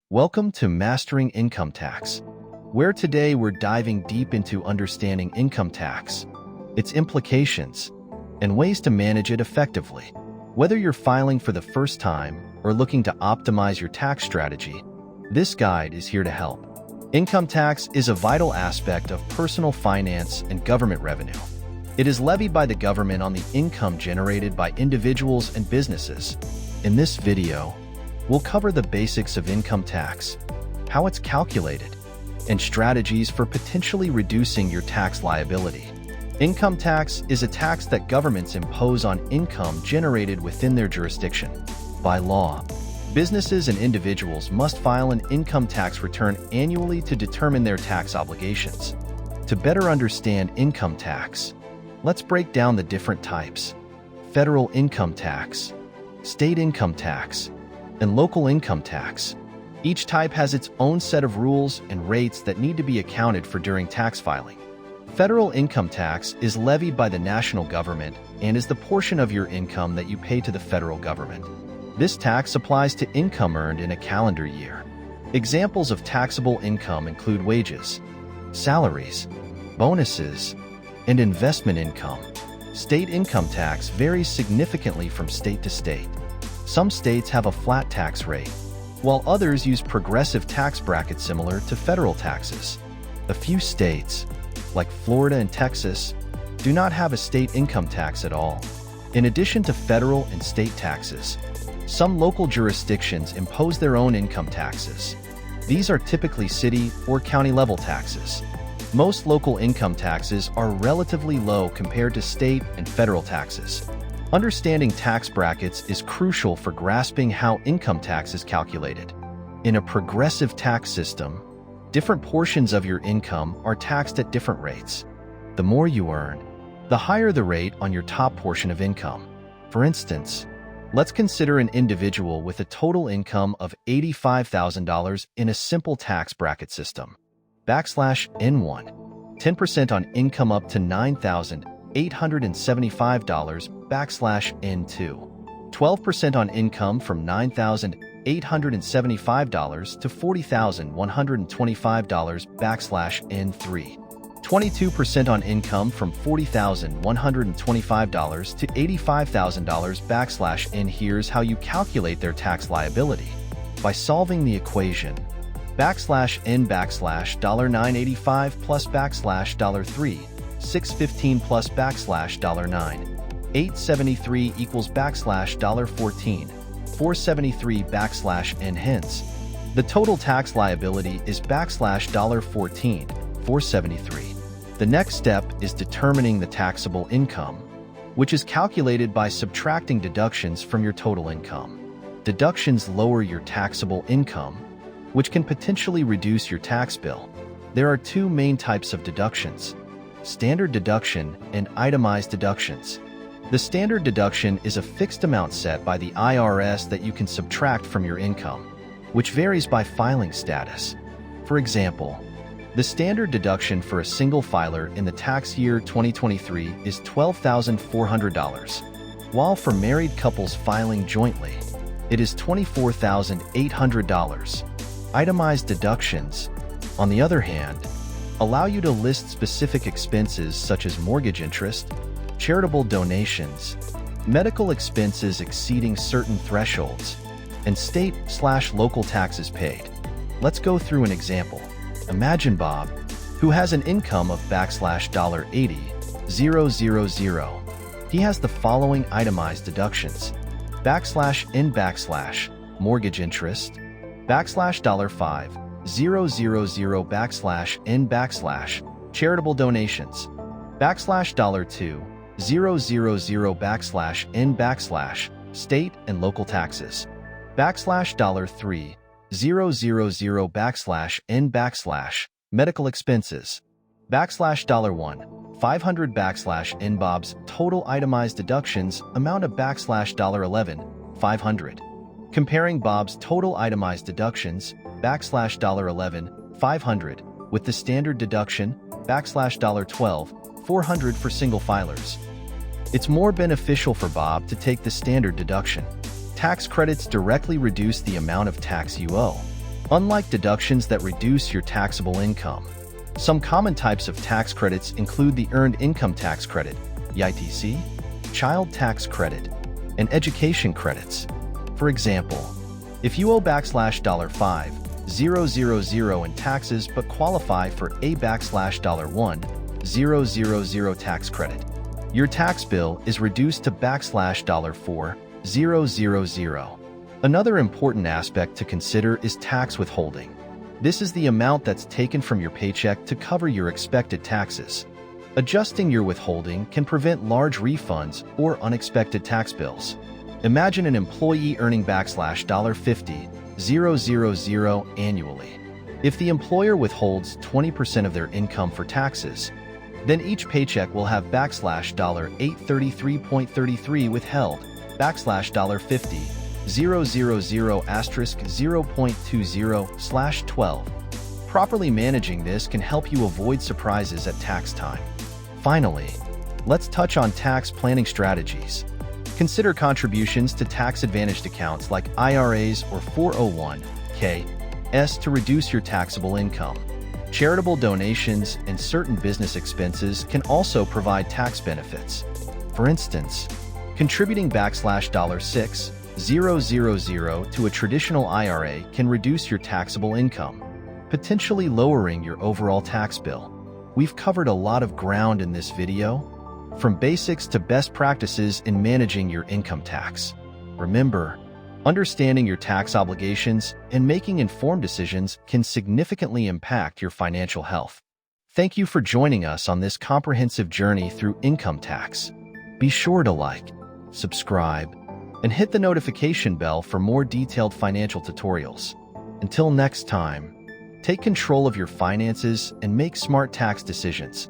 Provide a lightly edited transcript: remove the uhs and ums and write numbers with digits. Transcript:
Welcome to Mastering Income Tax, where today we're diving deep into understanding income tax, its implications, and ways to manage it effectively. Whether you're filing for the first time or looking to optimize your tax strategy, this guide is here to help. Income tax is a vital aspect of personal finance and government revenue. It is levied by the government on the income generated by individuals and businesses. In this video, we'll cover the basics of income tax, how it's calculated, and strategies for potentially reducing your tax liability. Income tax is a tax that governments impose on income generated within their jurisdiction. By law, businesses and individuals must file an income tax return annually to determine their tax obligations. To better understand income tax, let's break down the different types: federal income tax, state income tax, and local income tax. Each type has its own set of rules and rates that need to be accounted for during tax filing. Federal income tax is levied by the national government and is the portion of your income that you pay to the federal government. This tax applies to income earned in a calendar year. Examples of taxable income include wages, salaries, bonuses, and investment income. State income tax varies significantly from state to state. Some states have a flat tax rate, while others use progressive tax brackets similar to federal taxes. A few states, like Florida and Texas, do not have a state income tax at all. In addition to federal and state taxes, some local jurisdictions impose their own income taxes. These are typically city or county level taxes. Most local income taxes are relatively low compared to state and federal taxes. Understanding tax brackets is crucial for grasping how income tax is calculated. In a progressive tax system, different portions of your income are taxed at different rates. The more you earn, the higher the rate on your top portion of income. For instance, let's consider an individual with a total income of $85,000 in a simple tax bracket system. /N1, 10% on income up to $9,875 /N2, 12% on income from $9,875 to $40,125 /N3, 22% on income from $40,125 to $85,000 N. Here's how you calculate their tax liability. By solving the equation /N $985 plus $3 $615 plus $9 $873 equals $14 $473 N. Hence, the total tax liability is $14 $473. The next step is determining the taxable income, which is calculated by subtracting deductions from your total income. Deductions lower your taxable income, which can potentially reduce your tax bill. There are two main types of deductions: standard deduction and itemized deductions. The standard deduction is a fixed amount set by the IRS that you can subtract from your income, which varies by filing status. For example, the standard deduction for a single filer in the tax year 2023 is $12,400, while for married couples filing jointly, it is $24,800. Itemized deductions, on the other hand, allow you to list specific expenses such as mortgage interest, charitable donations, medical expenses exceeding certain thresholds, and state/local taxes paid. Let's go through an example. Imagine Bob, who has an income of $80,000. He has the following itemized deductions: /N mortgage interest, $5,000 N charitable donations, $2,000 N state and local taxes, $3,000 N medical expenses, $1 $500 N. Bob's total itemized deductions amount of $11 $500. Comparing Bob's total itemized deductions $11 $500 with the standard deduction $12 $400 for single filers. It's more beneficial for Bob to take the standard deduction. Tax credits directly reduce the amount of tax you owe. unlike deductions that reduce your taxable income. Some common types of tax credits include the Earned Income Tax Credit, EITC, Child Tax Credit, and Education Credits. For example, if you owe $5,000 in taxes but qualify for a $1,000 tax credit, your tax bill is reduced to $4,000. Another important aspect to consider is tax withholding. This is the amount that's taken from your paycheck to cover your expected taxes. Adjusting your withholding can prevent large refunds or unexpected tax bills. Imagine an employee earning $50,000 annually. If the employer withholds 20% of their income for taxes, then each paycheck will have $833.33 withheld, $$50,000*0.20/12. Properly managing this can help you avoid surprises at tax time. Finally, let's touch on tax planning strategies. Consider contributions to tax-advantaged accounts like IRAs or 401(k)s to reduce your taxable income. Charitable donations and certain business expenses can also provide tax benefits. For instance, contributing $6,000 to a traditional IRA can reduce your taxable income, potentially lowering your overall tax bill. We've covered a lot of ground in this video, from basics to best practices in managing your income tax. Remember, understanding your tax obligations and making informed decisions can significantly impact your financial health. Thank you for joining us on this comprehensive journey through income tax. Be sure to like, subscribe, and hit the notification bell for more detailed financial tutorials. Until next time, take control of your finances and make smart tax decisions.